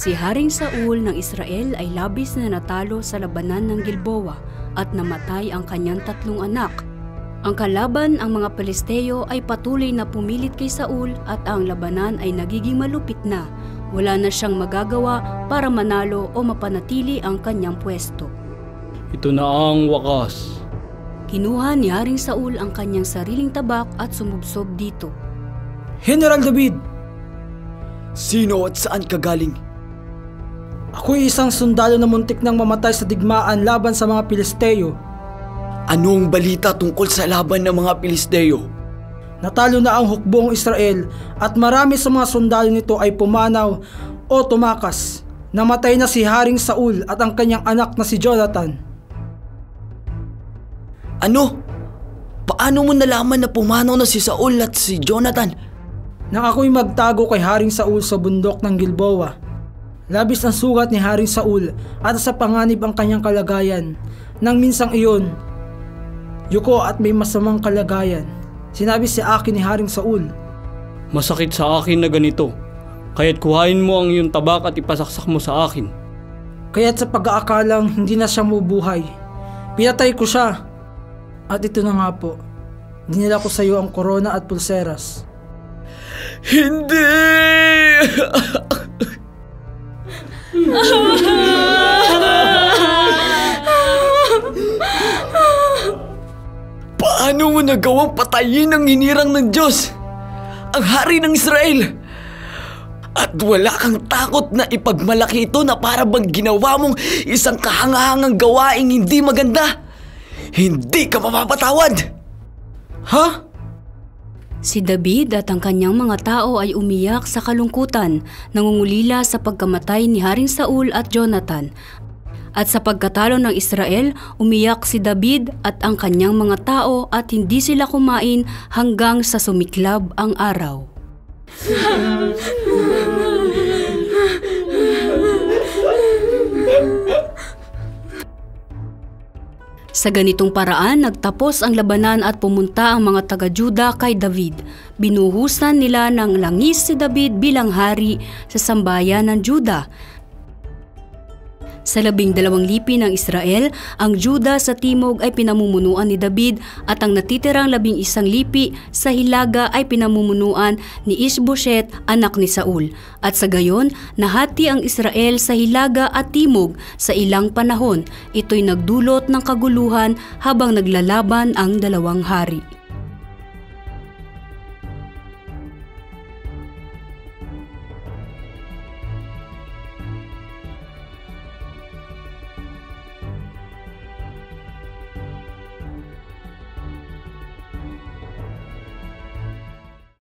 Si Haring Saul ng Israel ay labis na natalo sa labanan ng Gilboa at namatay ang kanyang 3 anak. Ang kalaban, ang mga Pelisteo, ay patuloy na pumilit kay Saul at ang labanan ay nagiging malupit na. Wala na siyang magagawa para manalo o mapanatili ang kanyang pwesto. Ito na ang wakas. Kinuha ni Haring Saul ang kanyang sariling tabak at sumubsob dito. General David! Sino at saan ka galing? Ako'y isang sundalo na muntik nang mamatay sa digmaan laban sa mga Pilisteo. Anong balita tungkol sa laban ng mga Pilisteo? Natalo na ang hukbong Israel at marami sa mga sundalo nito ay pumanaw o tumakas. Namatay na si Haring Saul at ang kanyang anak na si Jonathan. Ano? Paano mo nalaman na pumanaw na si Saul at si Jonathan? Nang ako'y magtago kay Haring Saul sa bundok ng Gilboa. Labis ang sugat ni Haring Saul at sa panganib ang kanyang kalagayan. Nang minsang iyon, yuko at may masamang kalagayan. Sinabi sa akin ni Haring Saul, Masakit sa akin na ganito, kaya't kuhain mo ang iyong tabak at ipasaksak mo sa akin. Kaya't sa pag-aakalang hindi na siya mabuhay, pinatay ko siya. At ito na nga po, dinala ko sa iyo ang korona at pulseras. Hindi! Paano mo nagawang patayin ang hinirang ng Diyos, ang hari ng Israel? At wala kang takot na ipagmalaki ito na para bang ginawa mong isang kahangahangang gawaing hindi maganda? Hindi ka mapapatawad! Ha? Si David at ang kanyang mga tao ay umiyak sa kalungkutan, nangungulila sa pagkamatay ni Haring Saul at Jonathan. At sa pagkatalo ng Israel, umiyak si David at ang kanyang mga tao at hindi sila kumain hanggang sa sumiklab ang araw. Sa ganitong paraan, nagtapos ang labanan at pumunta ang mga taga-Juda kay David. Binuhusan nila ng langis si David bilang hari sa sambayan ng Juda. Sa 12 lipi ng Israel, ang Juda sa timog ay pinamumunuan ni David at ang natitirang 11 lipi sa hilaga ay pinamumunuan ni Ishbosheth, anak ni Saul. At sa gayon, nahati ang Israel sa hilaga at timog sa ilang panahon. Ito'y nagdulot ng kaguluhan habang naglalaban ang dalawang hari.